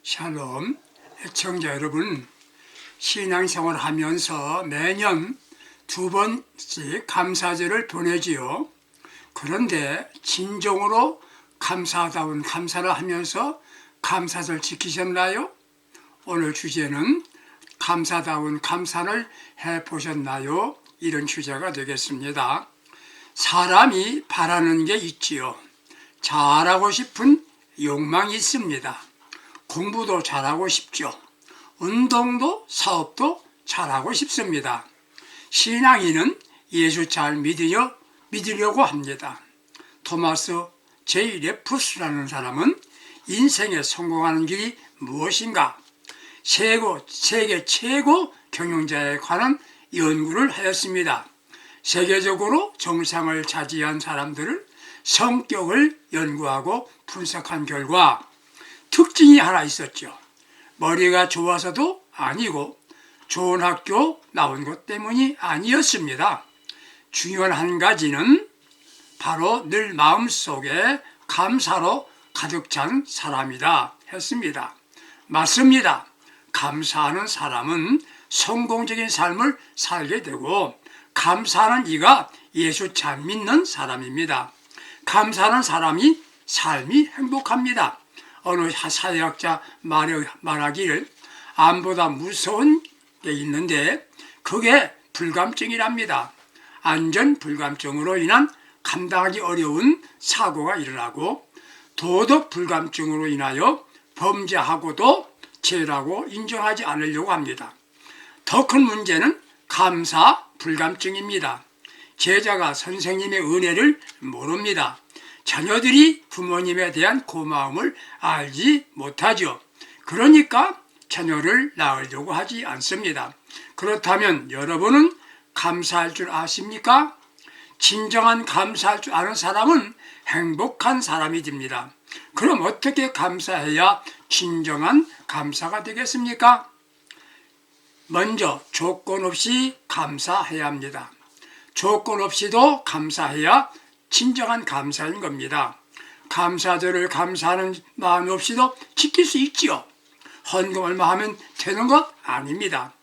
샬롬, 애청자 여러분, 신앙생활을 하면서 매년 2번씩 감사절을 보내지요. 그런데 진정으로 감사다운 감사를 하면서 감사절 지키셨나요? 오늘 주제는 감사다운 감사를 해보셨나요? 이런 주제가 되겠습니다. 사람이 바라는 게 있지요. 잘하고 싶은 욕망이 있습니다. 공부도 잘하고 싶죠. 운동도 사업도 잘하고 싶습니다. 신앙인은 예수 잘 믿으려고 합니다. 토마스 J. 레푸스라는 사람은 인생에 성공하는 길이 무엇인가? 세계 최고 경영자에 관한 연구를 하였습니다. 세계적으로 정상을 차지한 사람들을 성격을 연구하고 분석한 결과 특징이 하나 있었죠. 머리가 좋아서도 아니고 좋은 학교 나온 것 때문이 아니었습니다. 중요한 한 가지는 바로 늘 마음속에 감사로 가득 찬 사람이다 했습니다. 맞습니다. 감사하는 사람은 성공적인 삶을 살게 되고 감사하는 이가 예수 잘 믿는 사람입니다. 감사하는 사람이 삶이 행복합니다. 어느 사회학자 말하기를 암보다 무서운 게 있는데 그게 불감증이랍니다. 안전 불감증으로 인한 감당하기 어려운 사고가 일어나고 도덕 불감증으로 인하여 범죄하고도 죄라고 인정하지 않으려고 합니다. 더 큰 문제는 감사 불감증입니다. 제자가 선생님의 은혜를 모릅니다. 자녀들이 부모님에 대한 고마움을 알지 못하죠. 그러니까 자녀를 낳으려고 하지 않습니다. 그렇다면 여러분은 감사할 줄 아십니까? 진정한 감사할 줄 아는 사람은 행복한 사람이 됩니다. 그럼 어떻게 감사해야 진정한 감사가 되겠습니까? 먼저 조건 없이 감사해야 합니다. 조건 없이도 감사해야 진정한 감사인 겁니다. 감사절을 감사하는 마음 없이도 지킬 수 있지요. 헌금 얼마 하면 되는 것 아닙니다.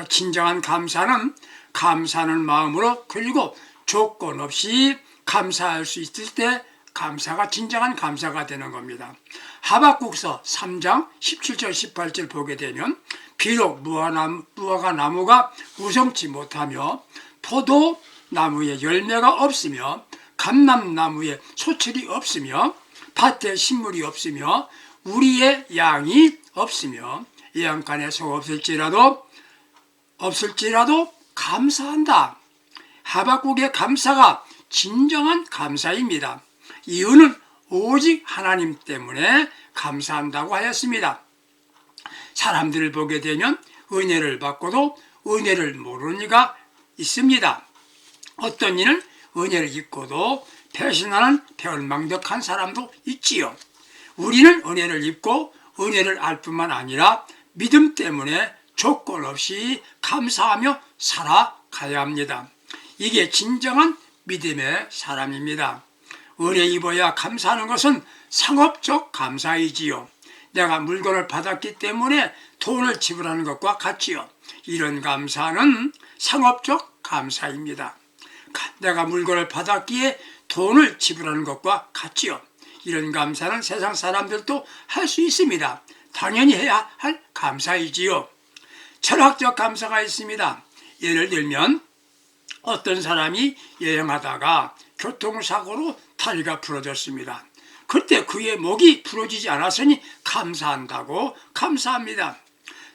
진정한 감사는 감사하는 마음으로 그리고 조건 없이 감사할 수 있을 때 감사가 진정한 감사가 되는 겁니다. 하박국서 3장 17절 18절 보게 되면 비록 무화과 나무가 우성치 못하며 포도나무에 열매가 없으며 감람나무에 소출이 없으며 밭에 식물이 없으며 우리의 양이 없으며 예양간에 소 없을지라도 감사한다. 하박국의 감사가 진정한 감사입니다. 이유는 오직 하나님 때문에 감사한다고 하였습니다. 사람들을 보게 되면 은혜를 받고도 은혜를 모르는 이가 있습니다. 어떤 이는 은혜를 입고도 배신하는 배은망덕한 사람도 있지요. 우리는 은혜를 입고 은혜를 알 뿐만 아니라 믿음 때문에 조건 없이 감사하며 살아가야 합니다. 이게 진정한 믿음의 사람입니다. 은혜 입어야 감사하는 것은 상업적 감사이지요. 내가 물건을 받았기 때문에 돈을 지불하는 것과 같지요. 이런 감사는 상업적 감사입니다. 내가 물건을 받았기에 돈을 지불하는 것과 같지요. 이런 감사는 세상 사람들도 할 수 있습니다. 당연히 해야 할 감사이지요. 철학적 감사가 있습니다. 예를 들면 어떤 사람이 여행하다가 교통사고로 다리가 부러졌습니다. 그때 그의 목이 부러지지 않았으니 감사한다고 감사합니다.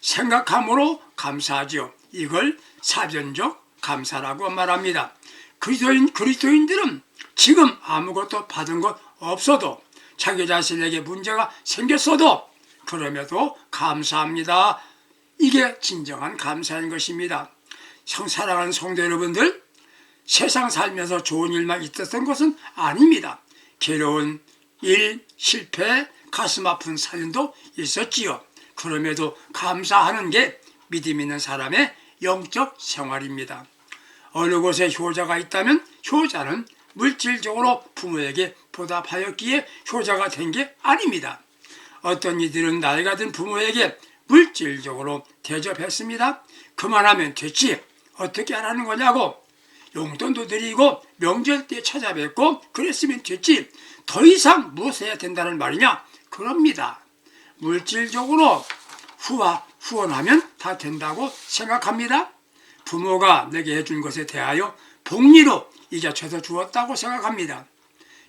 생각함으로 감사하죠. 이걸 사변적 감사라고 말합니다. 그리스도인들은 지금 아무것도 받은 것 없어도 자기 자신에게 문제가 생겼어도 그럼에도 감사합니다. 이게 진정한 감사인 것입니다. 사랑하는 성도 여러분들, 세상 살면서 좋은 일만 있었던 것은 아닙니다. 괴로운 일, 실패, 가슴 아픈 사연도 있었지요. 그럼에도 감사하는 게 믿음 있는 사람의 영적 생활입니다. 어느 곳에 효자가 있다면 효자는 물질적으로 부모에게 보답하였기에 효자가 된 게 아닙니다. 어떤 이들은 나이가 든 부모에게 물질적으로 대접했습니다. 그만하면 됐지. 어떻게 하라는 거냐고. 용돈도 드리고 명절 때 찾아뵙고 그랬으면 됐지. 더 이상 무엇 해야 된다는 말이냐? 그럽니다. 물질적으로 후원하면 다 된다고 생각합니다. 부모가 내게 해준 것에 대하여 복리로 이자쳐서 주었다고 생각합니다.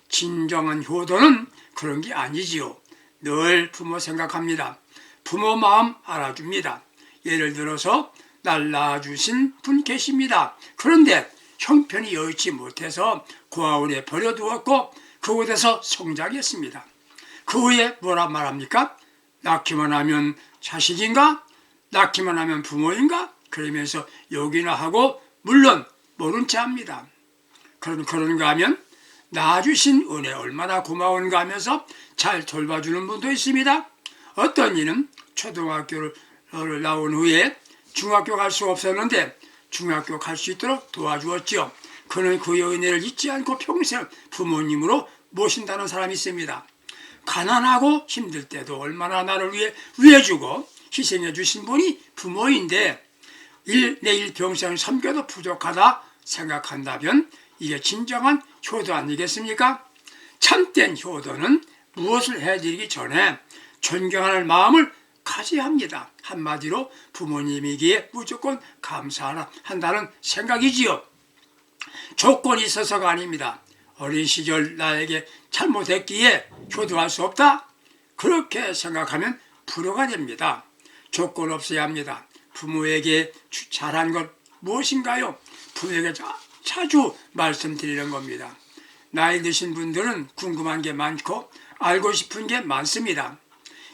진정한 효도는 그런 게 아니지요. 늘 부모 생각합니다. 부모 마음 알아줍니다. 예를 들어서 날 낳아주신 분 계십니다. 그런데 형편이 여의치 못해서 고아원에 버려두었고 그곳에서 성장했습니다. 그 후에 뭐라 말합니까? 낳기만 하면 자식인가? 낳기만 하면 부모인가? 그러면서 욕이나 하고 물론 모른 체 합니다. 그런가 하면 낳아주신 은혜 얼마나 고마운가 하면서 잘 돌봐주는 분도 있습니다. 어떤 이는 초등학교를 나온 후에 중학교 갈 수 없었는데 중학교 갈 수 있도록 도와주었지요. 그는 그의 은혜를 잊지 않고 평생 부모님으로 모신다는 사람이 있습니다. 가난하고 힘들 때도 얼마나 나를 위해 위해주고 희생해 주신 분이 부모인데 내일 평생 섬겨도 부족하다 생각한다면 이게 진정한 효도 아니겠습니까? 참된 효도는 무엇을 해드리기 전에 존경하는 마음을 가져야 합니다. 한마디로 부모님에게 무조건 감사한다는 생각이지요. 조건이 있어서가 아닙니다. 어린 시절 나에게 잘못했기에 효도할 수 없다? 그렇게 생각하면 불효가 됩니다. 조건 없어야 합니다. 부모에게 잘한 것 무엇인가요? 부모에게 자주 말씀드리는 겁니다. 나이 드신 분들은 궁금한 게 많고 알고 싶은 게 많습니다.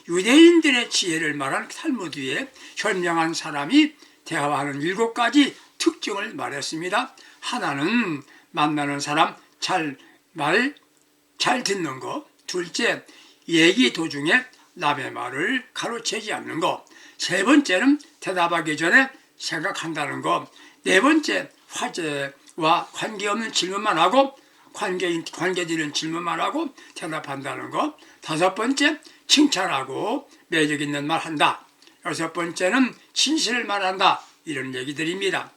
유대인들의 지혜를 말한 탈무드에 현명한 사람이 대화하는 7가지 특징을 말했습니다. 하나는 만나는 사람 잘 듣는 것. 둘째, 얘기 도중에 남의 말을 가로채지 않는 것. 세 번째는 대답하기 전에 생각한다는 것. 네 번째, 화제와 관계없는 질문만 하고 관계되는 질문만 하고 대답한다는 것. 다섯 번째, 칭찬하고 매력 있는 말 한다. 여섯 번째는 진실을 말한다. 이런 얘기들입니다.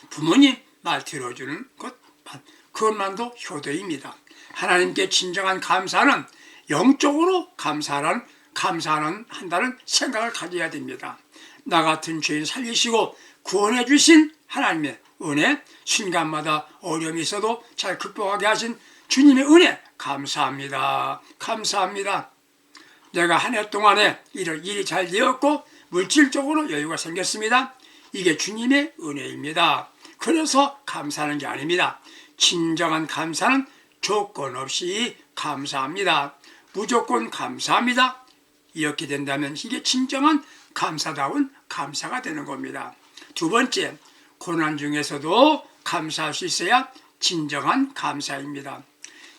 부모님 말 들어주는 그것만도 효도입니다. 하나님께 진정한 감사는 영적으로 감사한다는 생각을 가져야 됩니다. 나 같은 죄인 살리시고 구원해 주신 하나님의 은혜, 순간마다 어려움이 있어도 잘 극복하게 하신 주님의 은혜 감사합니다. 감사합니다. 내가 한 해 동안에 일이 잘 되었고 물질적으로 여유가 생겼습니다. 이게 주님의 은혜입니다. 그래서 감사하는 게 아닙니다. 진정한 감사는 조건 없이 감사합니다. 무조건 감사합니다. 이렇게 된다면 이게 진정한 감사다운 감사가 되는 겁니다. 두 번째, 고난 중에서도 감사할 수 있어야 진정한 감사입니다.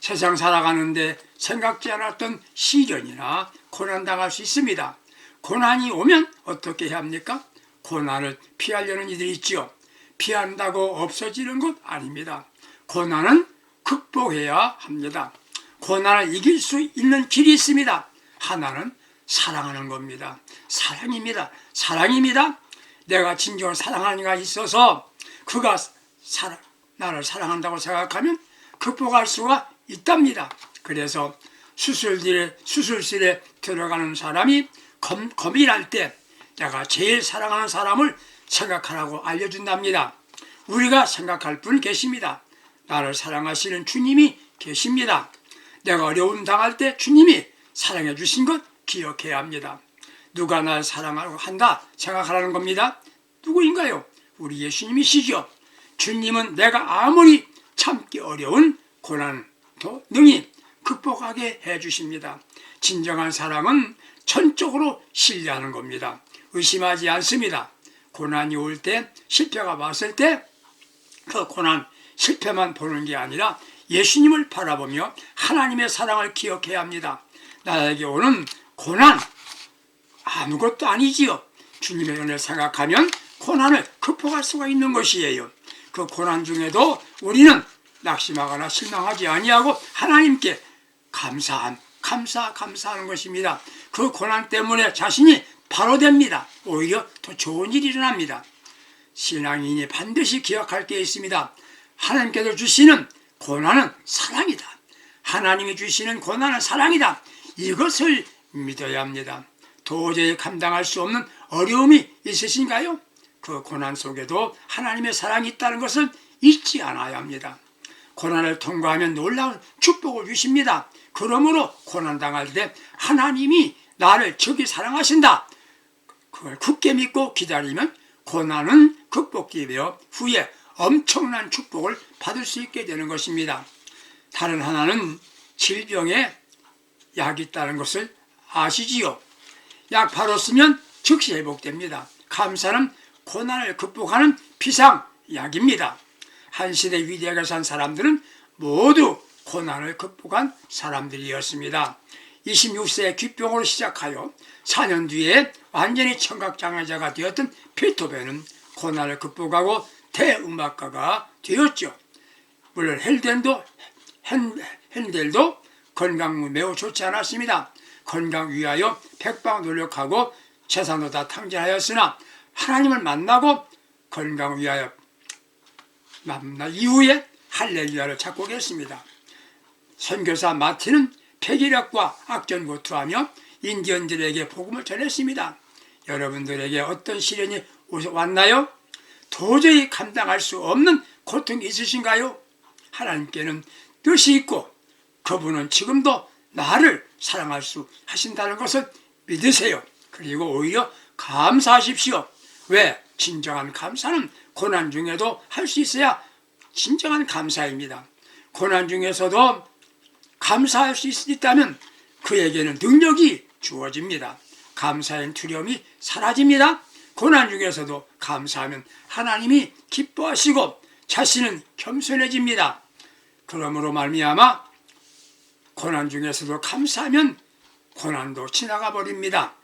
세상 살아가는데 생각지 않았던 시련이나 고난당할 수 있습니다. 고난이 오면 어떻게 해야 합니까? 고난을 피하려는 이들이 있지요. 피한다고 없어지는 것 아닙니다. 고난은 극복해야 합니다. 고난을 이길 수 있는 길이 있습니다. 하나는 사랑하는 겁니다. 사랑입니다. 내가 진정으로 사랑하는 이가 있어서 그가 나를 사랑한다고 생각하면 극복할 수가 있답니다. 그래서 수술실에 들어가는 사람이 겁이 날 때 내가 제일 사랑하는 사람을 생각하라고 알려준답니다. 우리가 생각할 분 계십니다. 나를 사랑하시는 주님이 계십니다. 내가 어려움 당할 때 주님이 사랑해 주신 것 기억해야 합니다. 누가 날 사랑하고 한다 생각하라는 겁니다. 누구인가요? 우리 예수님이시죠. 주님은 내가 아무리 참기 어려운 고난도 능히 극복하게 해주십니다. 진정한 사랑은 전적으로 신뢰하는 겁니다. 의심하지 않습니다. 고난이 올 때, 실패가 왔을 때 그 고난, 실패만 보는 게 아니라 예수님을 바라보며 하나님의 사랑을 기억해야 합니다. 나에게 오는 고난 아무것도 아니지요. 주님의 은혜를 생각하면 고난을 극복할 수가 있는 것이에요. 그 고난 중에도 우리는 낙심하거나 실망하지 아니하고 하나님께 감사하는 것입니다. 그 고난 때문에 자신이 바로 됩니다. 오히려 더 좋은 일이 일어납니다. 신앙인이 반드시 기억할 게 있습니다. 하나님께서 주시는 고난은 사랑이다. 하나님이 주시는 고난은 사랑이다. 이것을 믿어야 합니다. 도저히 감당할 수 없는 어려움이 있으신가요? 그 고난 속에도 하나님의 사랑이 있다는 것을 잊지 않아야 합니다. 고난을 통과하면 놀라운 축복을 주십니다. 그러므로 고난당할 때 하나님이 나를 저기 사랑하신다. 그걸 굳게 믿고 기다리면 고난은 극복이 되어 후에 엄청난 축복을 받을 수 있게 되는 것입니다. 다른 하나는 질병에 약이 있다는 것을 아시지요? 약 바로 쓰면 즉시 회복됩니다. 감사는 고난을 극복하는 비상약입니다. 한 시대 위대하게 산 사람들은 모두 고난을 극복한 사람들이었습니다. 26세에 귓병으로 시작하여 4년 뒤에 완전히 청각장애자가 되었던 베토벤은 고난을 극복하고 대음악가가 되었죠. 물론 핸델도 건강은 매우 좋지 않았습니다. 건강 위하여 백방 노력하고 재산도 다 탕진하였으나 하나님을 만나고 건강 위하여 만난 이후에 할렐루야를 작곡했습니다. 선교사 마틴은 폐기력과 악전고투하며 인디언들에게 복음을 전했습니다. 여러분들에게 어떤 시련이 왔나요? 도저히 감당할 수 없는 고통이 있으신가요? 하나님께는 뜻이 있고 그분은 지금도 나를 사랑할 수 하신다는 것을 믿으세요. 그리고 오히려 감사하십시오. 왜? 진정한 감사는 고난 중에도 할 수 있어야 진정한 감사입니다. 고난 중에서도 감사할 수 있다면 그에게는 능력이 주어집니다. 감사의 두려움이 사라집니다. 고난 중에서도 감사하면 하나님이 기뻐하시고 자신은 겸손해집니다. 그러므로 말미암아 고난 중에서도 감사하면 고난도 지나가 버립니다.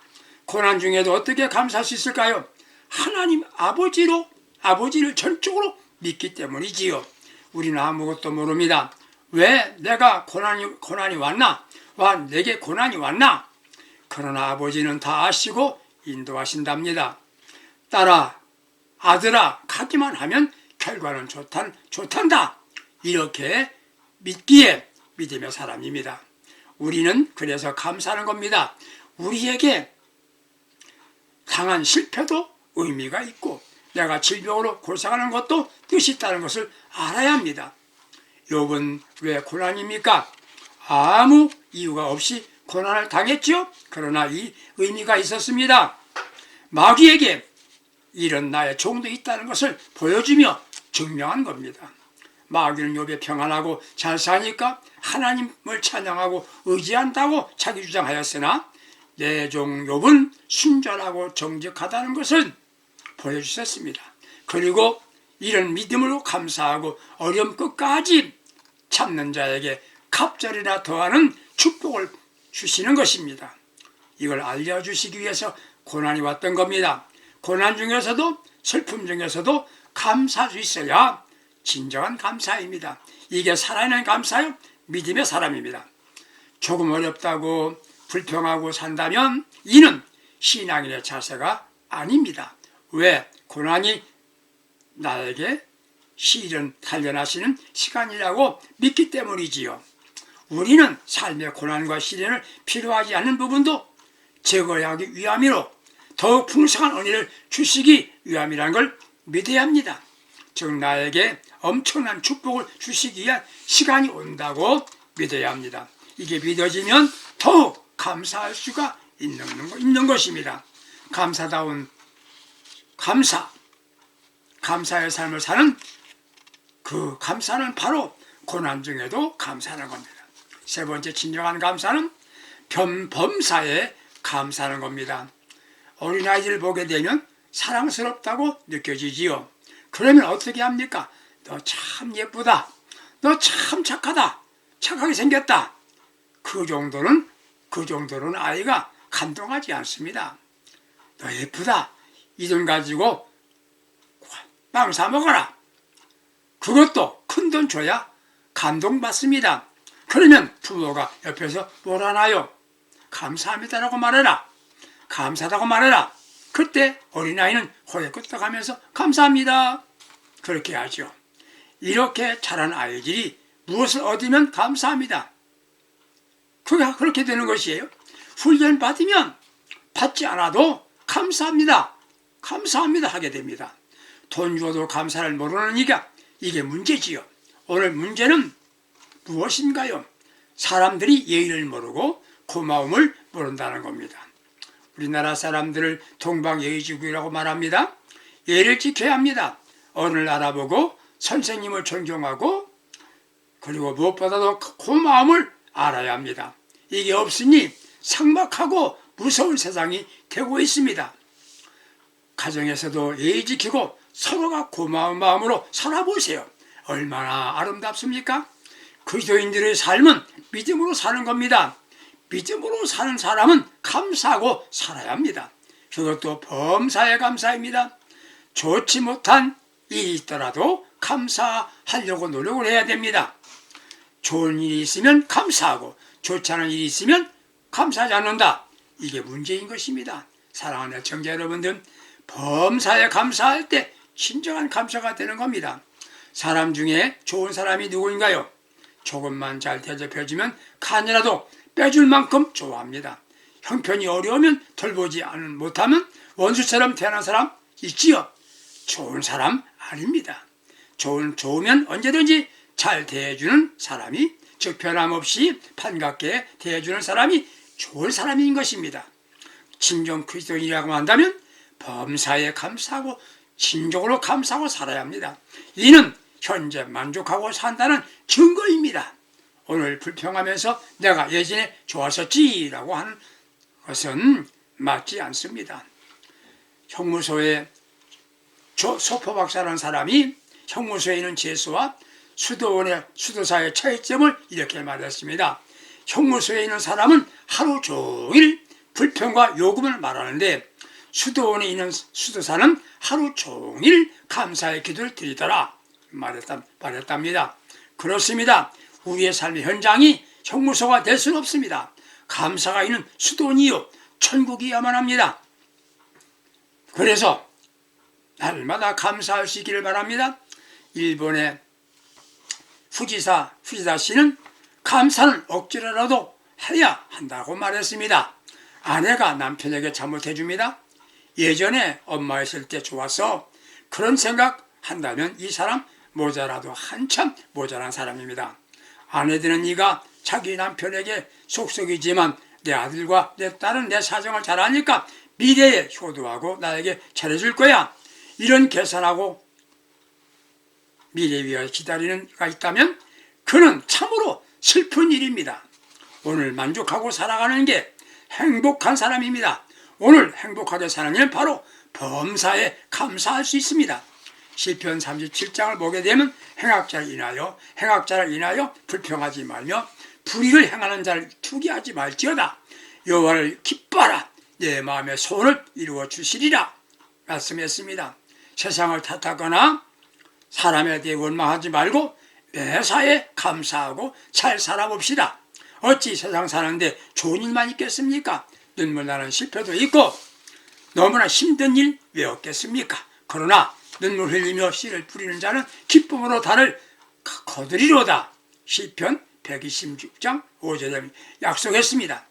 고난 중에도 어떻게 감사할 수 있을까요? 하나님 아버지를 전적으로 믿기 때문이지요. 우리는 아무것도 모릅니다. 왜 내가 고난이 왔나? 내게 고난이 왔나? 그러나 아버지는 다 아시고 인도하신답니다. 딸아, 아들아, 가기만 하면 결과는 좋단다. 이렇게 믿기에 믿음의 사람입니다. 우리는 그래서 감사하는 겁니다. 우리에게 당한 실패도 의미가 있고 내가 질병으로 고생하는 것도 뜻이 있다는 것을 알아야 합니다. 욥은 왜 고난입니까? 아무 이유가 없이 고난을 당했죠. 그러나 이 의미가 있었습니다. 마귀에게 이런 나의 종도 있다는 것을 보여주며 증명한 겁니다. 마귀는 욥이 평안하고 잘 사니까 하나님을 찬양하고 의지한다고 자기 주장하였으나 내 종 욥은 순전하고 정직하다는 것을 보여주셨습니다. 그리고 이런 믿음으로 감사하고 어려움 끝까지 참는 자에게 갑절이나 더하는 축복을 주시는 것입니다. 이걸 알려주시기 위해서 고난이 왔던 겁니다. 고난 중에서도 슬픔 중에서도 감사할 수 있어야 진정한 감사입니다. 이게 살아있는 감사요? 믿음의 사람입니다. 조금 어렵다고 불평하고 산다면 이는 신앙인의 자세가 아닙니다. 왜? 고난이 나에게 시련 단련하시는 시간이라고 믿기 때문이지요. 우리는 삶의 고난과 시련을 필요하지 않는 부분도 제거하기 위함이로 더욱 풍성한 은혜를 주시기 위함이라는 걸 믿어야 합니다. 즉 나에게 엄청난 축복을 주시기 위한 시간이 온다고 믿어야 합니다. 이게 믿어지면 더욱 감사할 수가 있는 것입니다. 감사다운 감사의 삶을 사는 그 감사는 바로 고난 중에도 감사하는 겁니다. 세 번째 진정한 감사는 범사에 감사하는 겁니다. 어린아이들을 보게 되면 사랑스럽다고 느껴지지요. 그러면 어떻게 합니까? 너 참 예쁘다. 너 참 착하다. 착하게 생겼다. 그 정도는 아이가 감동하지 않습니다. 너 예쁘다. 이 돈 가지고 빵 사 먹어라. 그것도 큰 돈 줘야 감동받습니다. 그러면 부모가 옆에서 뭘 하나요? 감사합니다라고 말해라. 감사하다고 말해라. 그때 어린아이는 호에 끄떡하면서 감사합니다. 그렇게 하죠. 이렇게 자란 아이들이 무엇을 얻으면 감사합니다. 그렇게 되는 것이에요. 훈련 받으면 받지 않아도 감사합니다. 감사합니다 하게 됩니다. 돈 주어도 감사를 모르는 이게 문제지요. 오늘 문제는 무엇인가요? 사람들이 예의를 모르고 고마움을 모른다는 겁니다. 우리나라 사람들을 동방예의지국이라고 말합니다. 예를 지켜야 합니다. 어른을 알아보고 선생님을 존경하고 그리고 무엇보다도 고마움을 알아야 합니다. 이게 없으니 삭막하고 무서운 세상이 되고 있습니다. 가정에서도 예의 지키고 서로가 고마운 마음으로 살아보세요. 얼마나 아름답습니까? 그리스도인들의 삶은 믿음으로 사는 겁니다. 믿음으로 사는 사람은 감사하고 살아야 합니다. 그것도 범사에 감사입니다. 좋지 못한 일이 있더라도 감사하려고 노력을 해야 됩니다. 좋은 일이 있으면 감사하고 좋지 않은 일이 있으면 감사하지 않는다. 이게 문제인 것입니다. 사랑하는 청자 여러분들, 범사에 감사할 때 진정한 감사가 되는 겁니다. 사람 중에 좋은 사람이 누구인가요? 조금만 잘 대접해주면 간이라도 빼줄 만큼 좋아합니다. 형편이 어려우면 돌보지 못하면 원수처럼 대하는 사람 있지요. 좋은 사람 아닙니다. 좋으면 언제든지 잘 대해주는 사람이, 즉 변함없이 반갑게 대해주는 사람이 좋은 사람인 것입니다. 진정 그리스도인이라고 한다면 범사에 감사하고 진정으로 감사하고 살아야 합니다. 이는 현재 만족하고 산다는 증거입니다. 오늘 불평하면서 내가 예전에 좋았었지라고 하는 것은 맞지 않습니다. 형무소에 소포 박사라는 사람이 형무소에 있는 죄수와 수도사의 차이점을 이렇게 말했습니다. 형무소에 있는 사람은 하루 종일 불평과 요금을 말하는데 수도원에 있는 수도사는 하루 종일 감사의 기도를 드리더라 말했답니다. 그렇습니다. 우리의 삶의 현장이 형무소가 될 수는 없습니다. 감사가 있는 수도원이요 천국이야만 합니다. 그래서 날마다 감사할 수 있기를 바랍니다. 일본의 후지사 씨는 감사는 억지로라도 해야 한다고 말했습니다. 아내가 남편에게 잘못해줍니다. 예전에 엄마 있을 때 좋아서 그런 생각 한다면 이 사람 모자라도 한참 모자란 사람입니다. 아내들은 네가 자기 남편에게 속속이지만 내 아들과 내 딸은 내 사정을 잘 아니까 미래에 효도하고 나에게 잘해줄 거야. 이런 계산하고 미래 위에 기다리는 이가 있다면 그는 참으로 슬픈 일입니다. 오늘 만족하고 살아가는 게 행복한 사람입니다. 오늘 행복하게 사는 일은 바로 범사에 감사할 수 있습니다. 시편 37장을 보게 되면 행악자를 인하여 불평하지 말며 불의를 행하는 자를 투기하지 말지어다. 여호와를 기뻐하라. 내 마음의 소원을 이루어 주시리라 말씀했습니다. 세상을 탓하거나 사람에 대해 원망하지 말고 매사에 감사하고 잘 살아봅시다. 어찌 세상 사는데 좋은 일만 있겠습니까? 눈물 나는 실패도 있고 너무나 힘든 일 왜 없겠습니까? 그러나 눈물 흘리며 씨를 뿌리는 자는 기쁨으로 달을 거두리로다. 시편 126장 5절에 약속했습니다.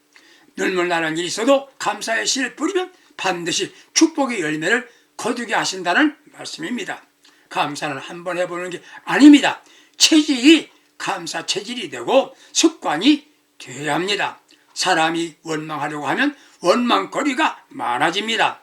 눈물 나는 일이 있어도 감사의 씨를 뿌리면 반드시 축복의 열매를 거두게 하신다는 말씀입니다. 감사는 한번 해보는 게 아닙니다. 체질이 감사 체질이 되고 습관이 되어야 합니다. 사람이 원망하려고 하면 원망거리가 많아집니다.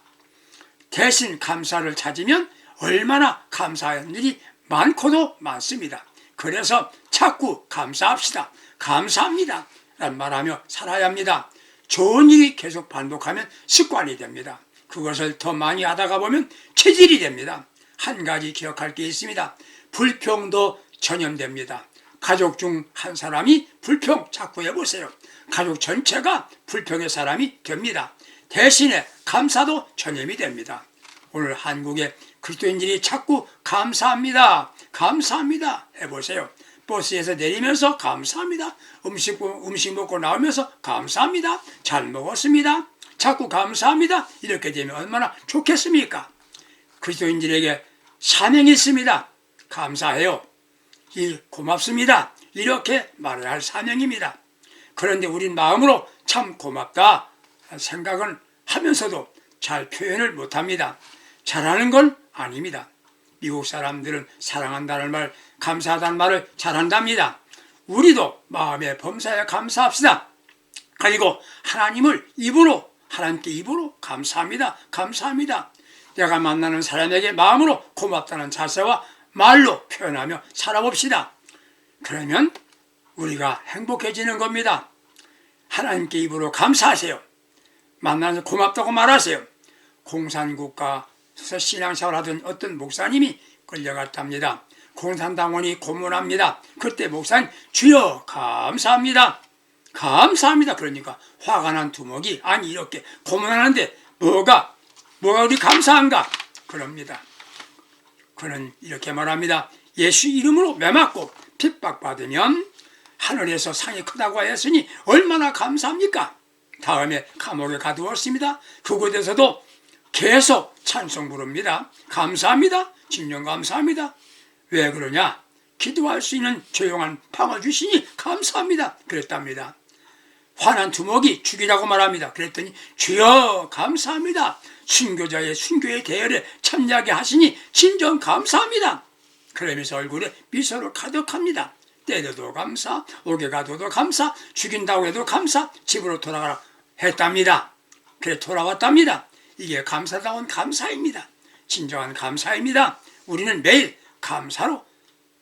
대신 감사를 찾으면 얼마나 감사한 일이 많고도 많습니다. 그래서 자꾸 감사합시다. 감사합니다 라는 말하며 살아야 합니다. 좋은 일이 계속 반복하면 습관이 됩니다. 그것을 더 많이 하다가 보면 체질이 됩니다. 한 가지 기억할 게 있습니다. 불평도 전염됩니다. 가족 중 한 사람이 불평 자꾸 해보세요. 가족 전체가 불평의 사람이 됩니다. 대신에 감사도 전염이 됩니다. 오늘 한국의 그리스도인들이 자꾸 감사합니다. 감사합니다 해보세요. 버스에서 내리면서 감사합니다. 음식 먹고 나오면서 감사합니다. 잘 먹었습니다. 자꾸 감사합니다. 이렇게 되면 얼마나 좋겠습니까? 그리스도인들에게 사명이 있습니다. 감사해요. 고맙습니다. 이렇게 말을 할 사명입니다. 그런데 우린 마음으로 참 고맙다 생각은 하면서도 잘 표현을 못합니다. 잘하는 건 아닙니다. 미국 사람들은 사랑한다는 말, 감사하다는 말을 잘한답니다. 우리도 마음의 범사에 감사합시다. 그리고 하나님께 입으로 감사합니다. 감사합니다. 내가 만나는 사람에게 마음으로 고맙다는 자세와 말로 표현하며 살아봅시다. 그러면 우리가 행복해지는 겁니다. 하나님께 입으로 감사하세요. 만나서 고맙다고 말하세요. 공산국가에서 신앙생활 하던 어떤 목사님이 끌려갔답니다. 공산당원이 고문합니다. 그때 목사님 주여 감사합니다. 감사합니다. 그러니까 화가 난 두목이 아니 이렇게 고문하는데 뭐가 우리 감사한가? 그럽니다. 그는 이렇게 말합니다. 예수 이름으로 매맞고 핍박받으면 하늘에서 상이 크다고 하였으니 얼마나 감사합니까? 다음에 감옥에 가두었습니다. 그곳에서도 계속 찬송 부릅니다. 감사합니다. 진정 감사합니다. 왜 그러냐? 기도할 수 있는 조용한 방을 주시니 감사합니다. 그랬답니다. 화난 두목이 죽이라고 말합니다. 그랬더니 주여 감사합니다. 순교의 대열에 참여하게 하시니 진정 감사합니다. 그러면서 얼굴에 미소로 가득합니다. 때려도 감사, 오게 가둬도 감사, 죽인다고 해도 감사, 집으로 돌아가라 했답니다. 그래 돌아왔답니다. 이게 감사다운 감사입니다. 진정한 감사입니다. 우리는 매일 감사로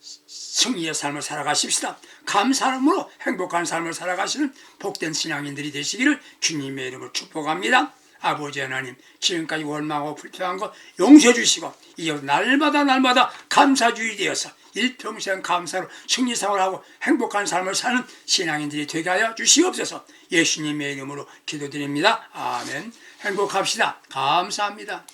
승리의 삶을 살아가십시다. 감사함으로 행복한 삶을 살아가시는 복된 신앙인들이 되시기를 주님의 이름으로 축복합니다. 아버지 하나님, 지금까지 원망하고 불평한 것 용서해 주시고 이제 날마다 감사주의 되어서 일평생 감사로 승리생활하고 행복한 삶을 사는 신앙인들이 되게 하여 주시옵소서. 예수님의 이름으로 기도드립니다. 아멘. 행복합시다. 감사합니다.